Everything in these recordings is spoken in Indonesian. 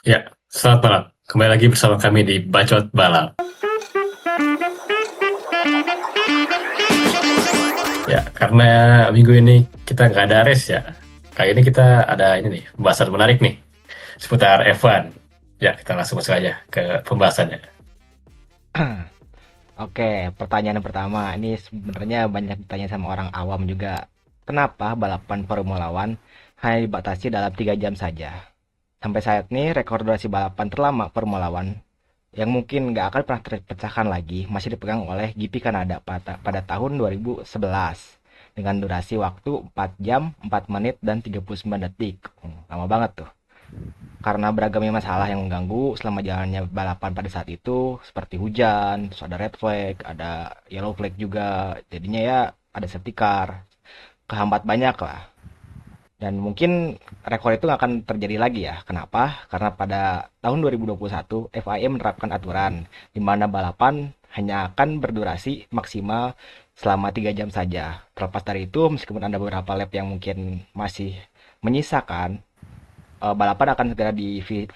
Ya, selamat malam. Kembali lagi bersama kami di Bacot Balap. Ya, karena minggu ini kita nggak ada race ya. Kali ini kita ada ini nih, pembahasan menarik nih seputar F1. Ya, kita langsung masuk aja ke pembahasannya. Oke, pertanyaan pertama. Ini sebenarnya banyak ditanya sama orang awam juga. Kenapa balapan Formula One hanya dibatasi dalam 3 jam saja? Sampai saat ini, rekor durasi balapan terlama Formula One yang mungkin nggak akan pernah terpecahkan lagi masih dipegang oleh GP Kanada pada tahun 2011 dengan durasi waktu 4 jam, 4 menit, dan 39 detik. Lama banget tuh. Karena beragamnya masalah yang mengganggu selama jalannya balapan pada saat itu, seperti hujan, terus ada red flag, ada yellow flag juga, jadinya ya ada safety car, kehambat banyak lah. Dan mungkin rekor itu nggak akan terjadi lagi ya. Kenapa? Karena pada tahun 2021 FIA menerapkan aturan di mana balapan hanya akan berdurasi maksimal selama 3 jam saja. Terlepas dari itu, meskipun ada beberapa lap yang mungkin masih menyisakan, balapan akan segera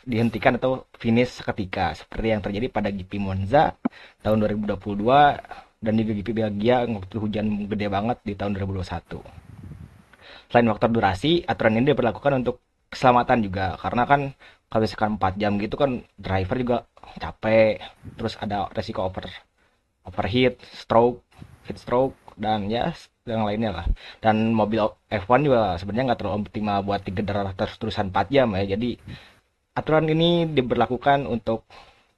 dihentikan atau finish seketika seperti yang terjadi pada GP Monza tahun 2022 dan juga GP Belgia waktu hujan gede banget di tahun 2021. Selain faktor durasi, aturan ini diberlakukan untuk keselamatan juga karena kan kalau misalkan 4 jam gitu kan driver juga capek, terus ada resiko overheat, heat stroke, dan ya yang lainnya lah. Dan mobil F1 juga sebenarnya nggak terlalu optimal buat digedar terus-terusan 4 jam ya. Jadi aturan ini diberlakukan untuk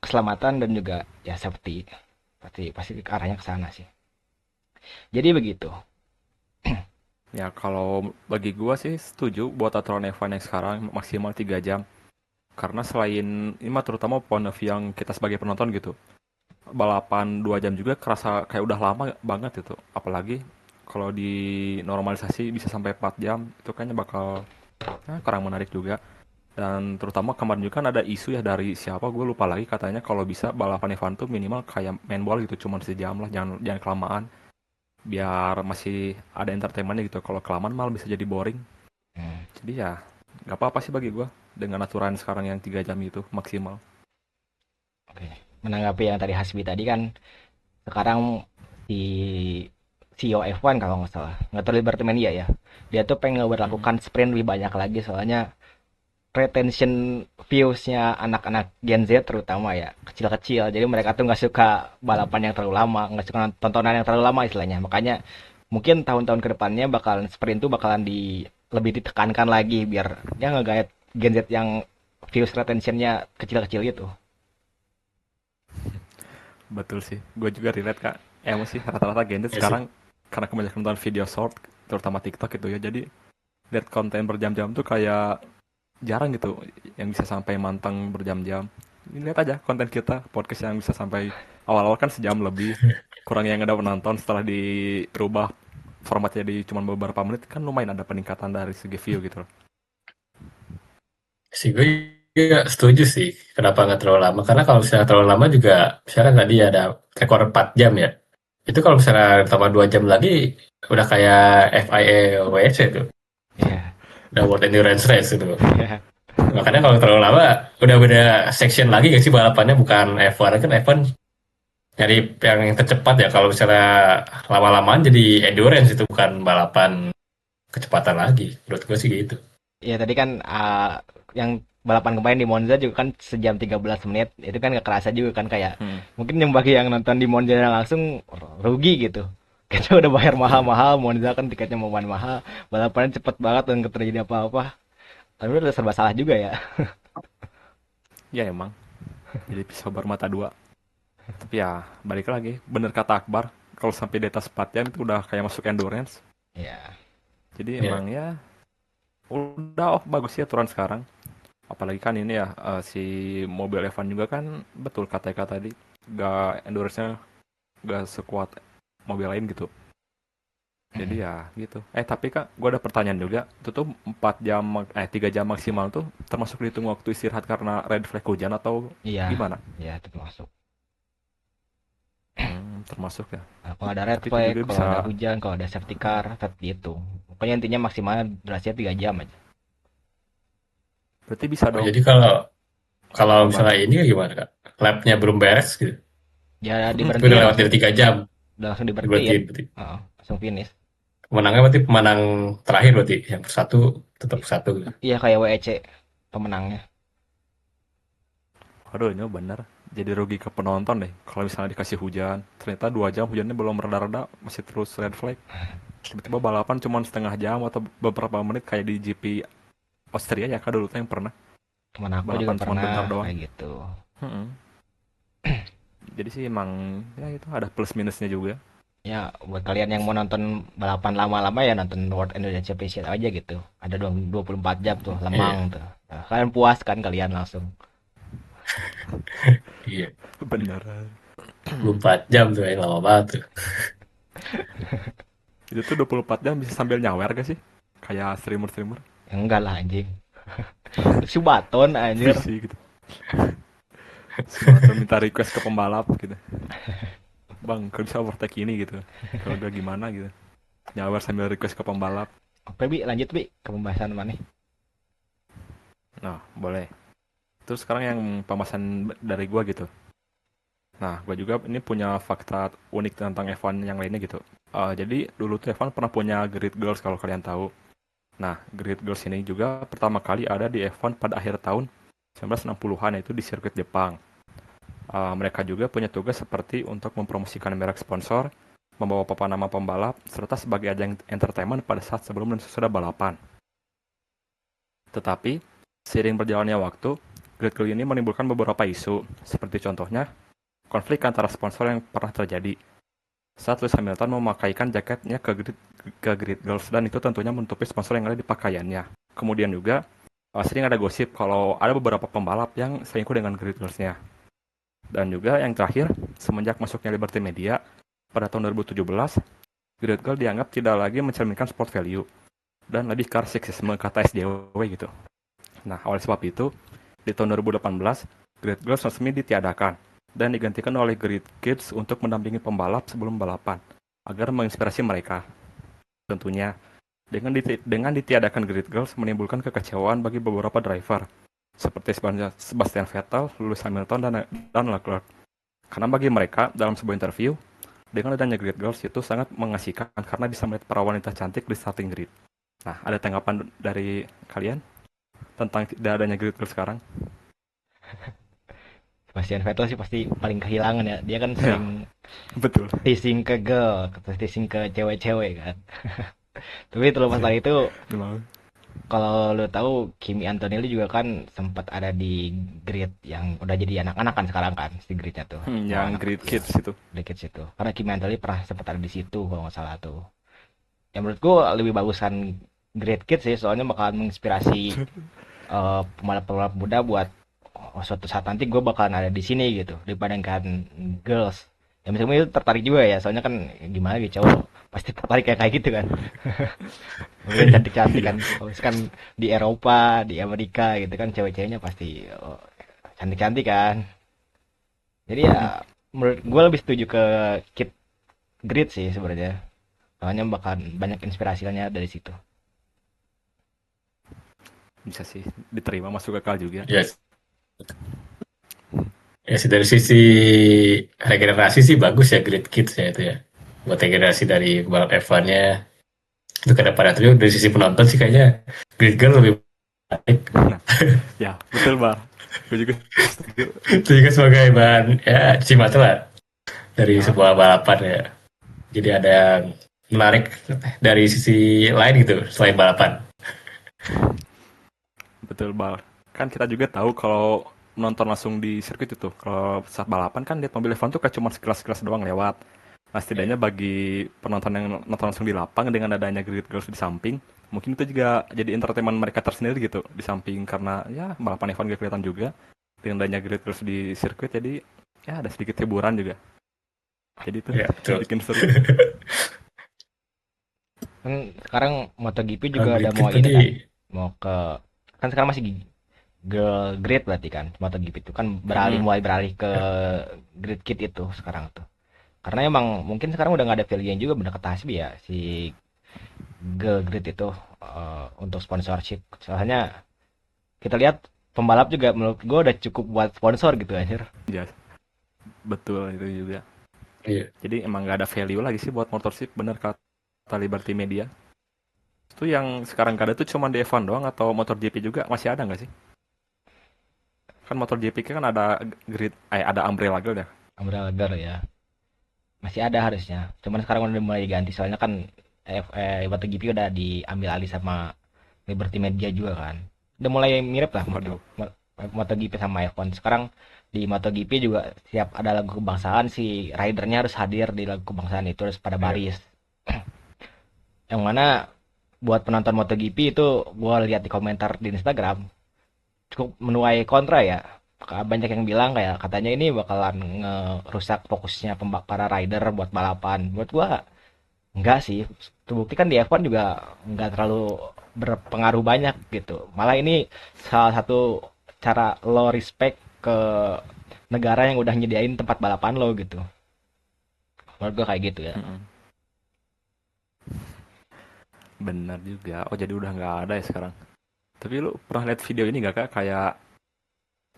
keselamatan dan juga ya safety. Pasti pasti ke arahnya ke sana sih. Jadi begitu. Ya, kalau bagi gua sih setuju buat aturan F1 yang sekarang maksimal 3 jam. Karena selain ini mah terutama point of view yang kita sebagai penonton gitu. Balapan 2 jam juga kerasa kayak udah lama banget itu. Apalagi kalau di normalisasi bisa sampai 4 jam, itu kayaknya bakal kurang menarik juga. Dan terutama kemarin juga kan ada isu ya dari siapa gue lupa lagi, katanya kalau bisa balapan F1 tuh minimal kayak main bola gitu, cuma sejam lah, jangan jangan kelamaan biar masih ada entertainmentnya gitu. Kalau kelamaan malah bisa jadi boring. Hmm, Jadi ya nggak apa-apa sih bagi gua dengan aturan sekarang yang 3 jam itu maksimal. Oke. Menanggapi yang tadi Hasbi tadi kan sekarang si CEO F1 kalau nggak salah nggak terlalu berteman dia tuh pengen Hmm. berlakukan sprint lebih banyak lagi soalnya retention viewsnya anak-anak Gen Z terutama ya kecil-kecil jadi mereka tuh nggak suka balapan yang terlalu lama nggak suka tontonan yang terlalu lama istilahnya makanya mungkin tahun-tahun kedepannya bakalan sprint tuh bakalan lebih ditekankan lagi biar ya ngegayat Gen Z yang views retentionnya kecil-kecil gitu. Betul sih. Gue juga relate kak. Emang sih rata-rata Gen Z Ya sih. sekarang karena kebanyakan nonton video short, terutama TikTok gitu ya. Jadi lihat konten berjam-jam tuh kayak jarang gitu yang bisa sampai manteng berjam-jam. Ini lihat aja konten kita, podcast yang bisa sampai awal-awal kan sejam lebih. Kurang yang ada penonton setelah dirubah formatnya di cuma beberapa menit kan lumayan ada peningkatan dari segi view gitu loh. Sih gue juga setuju sih. Kenapa nggak terlalu lama? Karena kalau misalnya terlalu lama juga, misalkan tadi ada rekor 4 jam ya. Itu kalau misalnya tambah 2 jam lagi, udah kayak FIA WC tuh. Ya. Udah World Endurance Race itu. Ya. Makanya kalau terlalu lama, udah beda section lagi gak sih balapannya, bukan F1 kan F1 nyari yang tercepat ya. Kalau misalnya lama-lamaan jadi endurance itu bukan balapan kecepatan lagi. Menurut gue sih gitu. Ya tadi kan yang balapan kemarin di Monza juga kan sejam 13 menit. Itu kan gak kerasa juga kan kayak Hmm. mungkin yang bagi yang nonton di Monza langsung rugi gitu. Kita udah bayar mahal-mahal, Monza kan tiketnya mau mahal, balapannya cepet banget dan gak terjadi apa-apa. Tapi udah serba salah juga ya. Ya emang. Jadi pisau bermata dua. Tapi ya balik lagi, bener kata Akbar, kalau sampai di atas 4 jam itu udah kayak masuk endurance. Ya, Jadi Ya. emang ya udah bagus sih aturan sekarang. Apalagi kan ini ya si mobil Evan juga kan betul kata Eka tadi, gak endurance-nya gak sekuat mobil lain gitu. Jadi mm, ya gitu. Tapi kak, gue ada pertanyaan juga. Itu tuh 4 jam 3 jam maksimal tuh termasuk dihitung waktu istirahat karena red flag hujan atau iya, gimana? ya itu masuk. Termasuk ya. Kalau ada red Tapi itu flag, juga kalau bisa. ada hujan, kalau ada safety car, tetap dihitung. Pokoknya intinya maksimalnya durasinya 3 jam aja. Berarti bisa Oh, dong. jadi kalau Kalau Apa Bar? misalnya ini gimana Kak? Labnya belum beres gitu. Ya Tapi udah diberhentiin lewat dari langsung, 3 jam udah langsung diberhentiin. berarti. Berarti. Heeh, langsung finish. Pemenangnya berarti pemenang terakhir berarti. Yang satu tetap satu gitu. Iya kayak WEC pemenangnya. Aduh, ini bener. Jadi rugi ke penonton deh. Kalau misalnya dikasih hujan, ternyata 2 jam hujannya belum reda-reda, masih terus red flag. Tiba-tiba balapan cuma setengah jam atau beberapa menit kayak di GP Austria ya kak dulu tuh yang pernah Teman aku juga balapan cuma pernah bentar doang. kayak gitu. Mm-mm. Jadi sih emang ya itu ada plus minusnya juga. Ya buat kalian yang mau nonton balapan lama-lama ya nonton World Indonesia Championship aja gitu. Ada dong 24 jam tuh, lemang Iya, tuh. Nah, kalian puas kan kalian langsung. iya. Beneran. 24 jam tuh yang lama banget tuh. Itu tuh 24 jam bisa sambil nyawer gak sih? Kayak streamer-streamer. Ya enggak lah anjing. Subaton anjir. Visi gitu. Atau minta request ke pembalap gitu. Bang, kalau bisa overtake ini gitu. Kalau udah gimana gitu. Nyawer sambil request ke pembalap. Oke Bi, lanjut Bi ke pembahasan mana? Nah, boleh. Terus sekarang yang pembahasan dari gua gitu. Nah, gua juga ini punya fakta unik tentang F1 yang lainnya gitu. Jadi dulu tuh F1 pernah punya Grid Girls kalau kalian tahu. Nah, Grid Girls ini juga pertama kali ada di F1 pada akhir tahun 1960-an yaitu di sirkuit Jepang. Mereka juga punya tugas seperti untuk mempromosikan merek sponsor, membawa papan nama pembalap, serta sebagai ajang entertainment pada saat sebelum dan sesudah balapan. Tetapi, seiring berjalannya waktu, Grid Girl ini menimbulkan beberapa isu, seperti contohnya konflik antara sponsor yang pernah terjadi saat Lewis Hamilton memakaikan jaketnya ke Grid Girls dan itu tentunya menutupi sponsor yang ada di pakaiannya. Kemudian juga sering ada gosip kalau ada beberapa pembalap yang selingkuh dengan Grid Girls-nya. Dan juga yang terakhir, semenjak masuknya Liberty Media pada tahun 2017, Grid Girl dianggap tidak lagi mencerminkan sport value dan lebih ke seksisme kata SJW gitu. Nah, oleh sebab itu, di tahun 2018, Grid Girls resmi ditiadakan dan digantikan oleh Grid Kids untuk mendampingi pembalap sebelum balapan agar menginspirasi mereka. Tentunya, dengan ditiadakan Grid Girls menimbulkan kekecewaan bagi beberapa driver seperti Sebastian Vettel, Lewis Hamilton, dan Leclerc. Karena bagi mereka, dalam sebuah interview, dengan adanya Grid Girls itu sangat mengasihkan karena bisa melihat para wanita cantik di starting grid. Nah, ada tanggapan dari kalian tentang tidak adanya Grid Girls sekarang? Sebastian Vettel sih pasti paling kehilangan ya. Dia kan Ya, sering betul. teasing ke girl, teasing ke cewek-cewek kan. Tapi terlepas dari itu, Memang. kalau lo tahu Kimi Antonelli juga kan sempat ada di grid yang udah jadi anak-anak kan sekarang kan si gridnya tuh. Mau Yang anak Grid kecil, Kids itu. grid kids itu. Karena Kimi Antonelli pernah sempat ada di situ kalau nggak salah tuh. Yang menurut gua lebih bagusan grid kids sih, soalnya bakalan menginspirasi pembalap-pembalap muda buat suatu saat nanti gue bakalan ada di sini gitu dibandingkan girls. Ya meskipun itu tertarik juga ya, soalnya kan gimana gitu cowok pasti tertarik kayak gitu kan. Mungkin cantik-cantik Iya, kan. Kalau misalkan di Eropa, di Amerika gitu kan cewek-ceweknya pasti cantik-cantik kan. Jadi ya menurut gue lebih setuju ke Kid Grid sih sebenarnya. Soalnya bakal banyak inspirasinya dari situ. bisa sih diterima masuk akal juga. Ya, ya sih dari sisi regenerasi sih bagus ya Grid Kids ya itu ya. Buat regenerasi dari balap F1-nya itu ke depan. Tapi dari sisi penonton sih kayaknya Grid Girl lebih baik. Nah, ya betul Bar. Gue juga setuju. Itu juga sebagai bahan ya cimat lah dari Ah, sebuah balapan ya. Jadi ada yang menarik dari sisi lain gitu selain balapan. betul Bar. Kan kita juga tahu kalau menonton langsung di sirkuit itu, kalau saat balapan kan lihat mobil F1 tuh kayak cuma sekilas-sekilas doang lewat. Nah, setidaknya bagi penonton yang nonton langsung di lapang dengan adanya Grid Girls di samping, mungkin itu juga jadi entertainment mereka tersendiri gitu. Di samping karena ya balapan F1 gak kelihatan juga, dengan adanya Grid Girls di sirkuit jadi ya ada sedikit hiburan juga. Jadi itu Ya betul. bikin seru. Kan sekarang MotoGP Ah, juga ada Grid mau Kids ini tadi kan. Mau ke kan sekarang masih girl grid berarti kan MotoGP itu kan beralih Mm-mm. mulai beralih ke grid kit itu sekarang tuh. Karena emang mungkin sekarang udah nggak ada value juga bener kata Hasbi ya si girl grid itu untuk sponsorship. Soalnya kita lihat pembalap juga menurut gue udah cukup buat sponsor gitu anjir. Ya, betul itu juga. Iya. Jadi emang nggak ada value lagi sih buat motorsport, bener kata Liberty Media. Itu yang sekarang nggak ada tuh cuma di F1 doang atau MotoGP juga masih ada nggak sih? Kan MotoGP kan ada grid, ada umbrella guard ya. Umbrella Girl ya. Masih ada harusnya. Cuman sekarang udah mulai diganti soalnya kan MotoGP udah diambil alih sama Liberty Media juga kan. Udah mulai mirip lah Waduh. MotoGP sama F1. Sekarang di MotoGP juga setiap ada lagu kebangsaan si ridernya harus hadir di lagu kebangsaan itu harus pada Iya. baris. Yang mana buat penonton MotoGP itu gua lihat di komentar di Instagram cukup menuai kontra ya. Banyak yang bilang kayak katanya ini bakalan ngerusak fokusnya para rider buat balapan. Buat gua enggak sih. Terbukti kan di F1 juga enggak terlalu berpengaruh banyak gitu. Malah ini salah satu cara lo respect ke negara yang udah nyediain tempat balapan lo gitu. Menurut gua kayak gitu ya. Mm-mm. Benar juga. Oh jadi udah nggak ada ya sekarang. Tapi lu pernah lihat video ini nggak kak? Kayak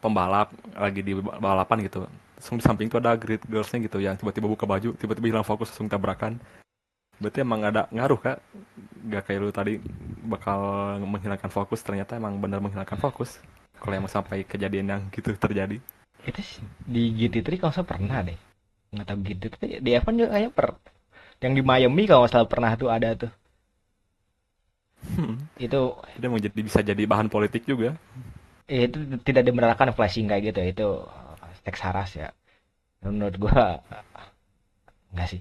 pembalap lagi di balapan gitu. Terus di samping tuh ada grid girlsnya gitu yang tiba-tiba buka baju, tiba-tiba hilang fokus langsung tabrakan. Berarti emang ada ngaruh kak? Nggak kayak lu tadi bakal menghilangkan fokus, ternyata emang benar menghilangkan fokus. Kalau emang sampai kejadian yang gitu terjadi. Itu di GT3 kalau saya pernah deh. Nggak tahu GT3 di F1 juga kayaknya yang di Miami kalau nggak salah pernah tuh ada tuh. Hmm. Itu Dia mau jadi bisa jadi bahan politik juga. itu tidak dibenarkan flashing kayak gitu ya. Itu teks haras ya. Menurut gua enggak sih.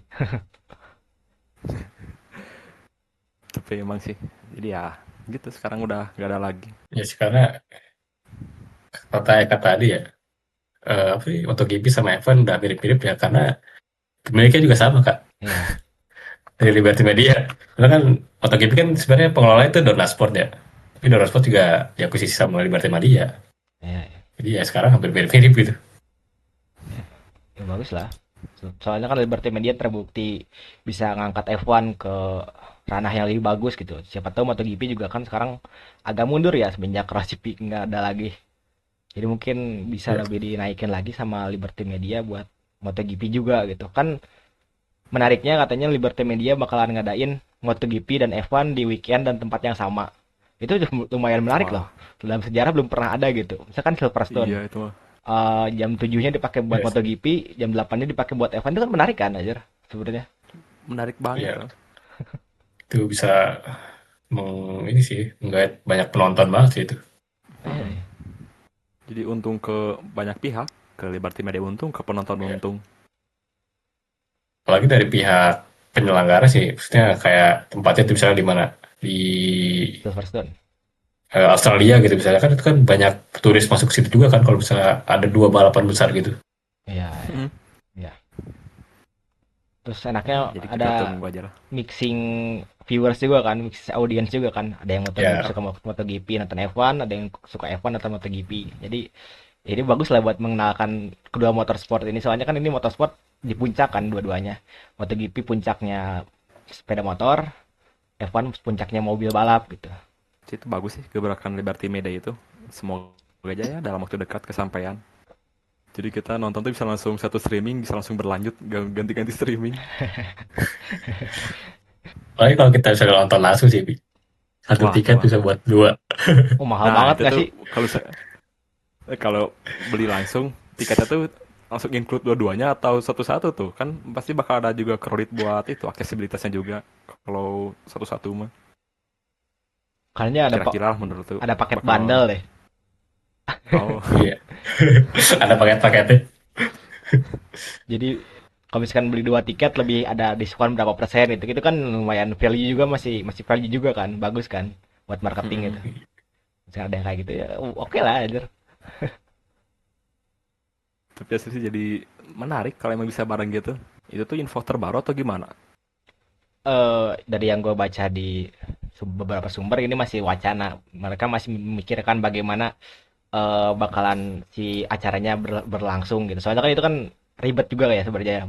Tapi emang sih. Jadi ya gitu sekarang udah nggak ada lagi. Ya karena kata Eka tadi ya, apa sih, MotoGP sama F1 udah mirip-mirip ya karena pemiliknya juga sama Kak, Iya, dari Liberty Media. Karena kan MotoGP kan sebenarnya pengelola itu Dorna Sport ya. Tapi Dorna Sport juga diakuisisi sama Liberty Media. iya, iya. Jadi ya sekarang hampir mirip-mirip gitu. Ya, bagus lah. Soalnya kan Liberty Media terbukti bisa ngangkat F1 ke ranah yang lebih bagus gitu. Siapa tahu MotoGP juga kan sekarang agak mundur ya semenjak Rossi nggak ada lagi. Jadi mungkin bisa Ya, lebih dinaikin lagi sama Liberty Media buat MotoGP juga gitu. Kan menariknya katanya Liberty Media bakalan ngadain MotoGP dan F1 di weekend dan tempat yang sama. Itu lumayan menarik loh. Wah, Dalam sejarah belum pernah ada gitu. Misalkan Silverstone iya itu mah. jam 7-nya dipakai buat yes, MotoGP, jam 8-nya dipakai buat F1 itu kan menarik kan aja sebenarnya. Menarik banget ya loh. itu bisa ini sih menggait banyak penonton banget sih itu. Mm-mm. Eh, Jadi untung ke banyak pihak, ke Liberty Media untung, ke penonton Ya. untung. Apalagi dari pihak penyelenggara sih, maksudnya kayak tempatnya itu misalnya di mana di Silverstone. Australia gitu misalnya kan itu kan banyak turis masuk situ juga kan kalau misalnya ada dua balapan besar gitu. Iya, iya. Mm. Ya. Terus enaknya Jadi kita ada tunggu aja lah. mixing viewers juga kan, mix audience juga kan. Ada yang MotoGP Ya, suka MotoGP nonton F1, ada yang suka F1 nonton MotoGP. Jadi ini bagus lah buat mengenalkan kedua motorsport ini. Soalnya kan ini motorsport di puncak kan dua-duanya. MotoGP puncaknya sepeda motor, F1 puncaknya mobil balap gitu. Itu bagus sih gebrakan Liberty Media itu. Semoga aja ya dalam waktu dekat kesampaian. Jadi kita nonton tuh bisa langsung satu streaming, bisa langsung berlanjut, ganti-ganti streaming. apalagi kalau kita bisa nonton langsung sih, Bi. Satu Wah, tiket bisa buat dua. Oh, mahal nah banget itu gak tuh sih? kalau beli langsung tiketnya tuh langsung include dua-duanya atau satu-satu tuh kan pasti bakal ada juga kredit buat itu aksesibilitasnya juga kalau satu-satu mah Kayaknya kira-kira lah menurut tuh ada paket bakal bundle deh. oh Iya. Ada paket-paketnya. Jadi kalau misalkan beli dua tiket lebih ada diskon berapa persen itu kan lumayan value juga masih masih value juga kan bagus kan buat marketing itu. mm-mm. Misalkan ada yang kayak gitu ya oke lah anjir. Tapi hasilnya sih jadi menarik kalau emang bisa bareng gitu itu tuh info terbaru atau gimana. Dari yang gue baca di beberapa sumber ini masih wacana. Mereka masih memikirkan bagaimana bakalan si acaranya berlangsung gitu. Soalnya kan itu kan ribet juga ya sebenarnya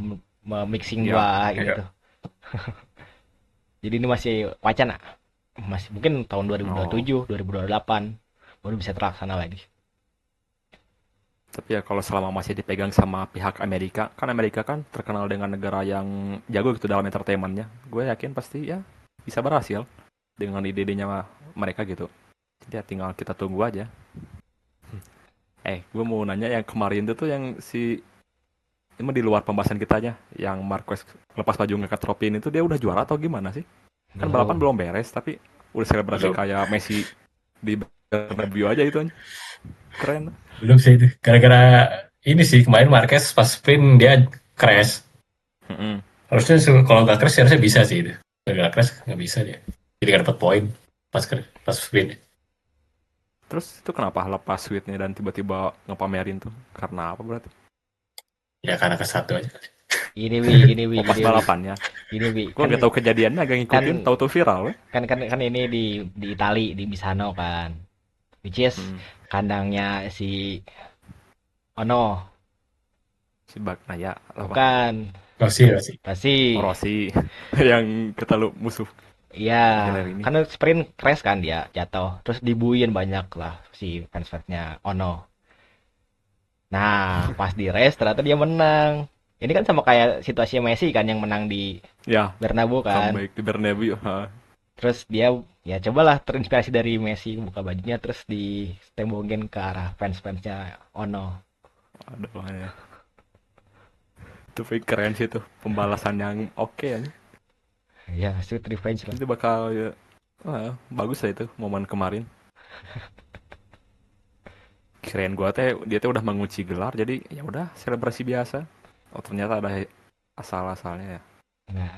mixing Iya, dua Iya. gitu. Jadi ini masih wacana. Masih mungkin tahun oh 2027, 2028 baru bisa terlaksana lagi. Tapi ya kalau selama masih dipegang sama pihak Amerika, kan Amerika kan terkenal dengan negara yang jago gitu dalam entertainmentnya. Gue yakin pasti ya bisa berhasil dengan ide-idenya mereka gitu. Jadi ya tinggal kita tunggu aja. Gue mau nanya yang kemarin itu tuh yang si ini mah di luar pembahasan kita aja, yang Marquez lepas baju ngangkat trofi ini tuh dia udah juara atau gimana sih? Kan balapan belum beres tapi udah selebrasi Belum. kayak Messi di Bernabeu aja itu. Keren. Belum sih itu. Gara-gara ini sih kemarin Marquez pas sprint dia crash. Mm-mm. Harusnya kalau nggak crash harusnya bisa sih itu. Kalau nggak crash nggak bisa dia. Jadi nggak dapat poin pas sprint. Terus itu kenapa lepas sweetnya dan tiba-tiba ngepamerin tuh? Karena apa berarti? Ya karena ke satu aja. Gini wi, Pas balapannya. gini wi. Gue nggak tahu kejadiannya, agak ngikutin, kan- tahu tuh viral. kan ini di Itali di Misano kan, which is Hmm. kandangnya si Ono, Si Bagnaya apa? bukan Rossi. pasti. Rossi yang kita lu musuh. Iya, Akhir-akhir ini. kan sprint crash kan dia jatuh, terus dibuin banyak lah si fans-fansnya Ono. Nah, pas di race ternyata dia menang. Ini kan sama kayak situasi Messi kan yang menang di Ya, Bernabeu kan. comeback di Bernabeu. Terus dia ya cobalah terinspirasi dari Messi buka bajunya terus ditembokin ke arah fans-fansnya Ono. Aduh, ya. Itu keren sih tuh, pembalasan yang oke ya. Ya, sweet revenge lah. Itu bakal ya, bagus lah itu momen kemarin. Kirain gua teh dia teh udah mengunci gelar, jadi ya udah selebrasi biasa. Oh ternyata ada asal-asalnya ya. Nah,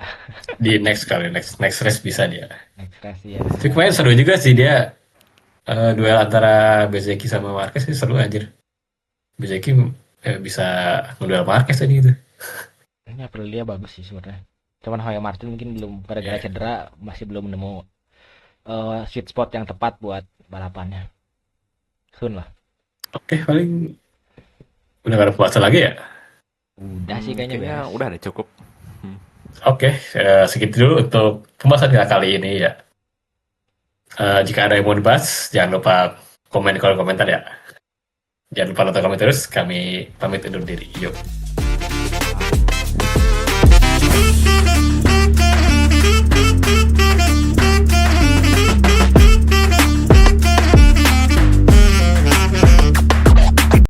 Di next race bisa dia. next ya. Tapi kemarin seru juga sih dia duel antara Bezeki sama Marquez sih seru anjir. Bezeki bisa ngeduel Marquez tadi gitu. Ini Aprilia bagus sih sebenarnya. Cuman Hoya Martin mungkin belum gara-gara Iya. cedera masih belum nemu sweet spot yang tepat buat balapannya. Soon lah. Oke, paling udah gak ada pembahasan lagi ya. Udah sih kayaknya beres. udah deh cukup. Oke, segitu dulu untuk pembahasan kita kali ini ya. Jika ada yang mau dibahas, jangan lupa komen di kolom komentar ya. Jangan lupa nonton kami terus, kami pamit undur diri. Yuk.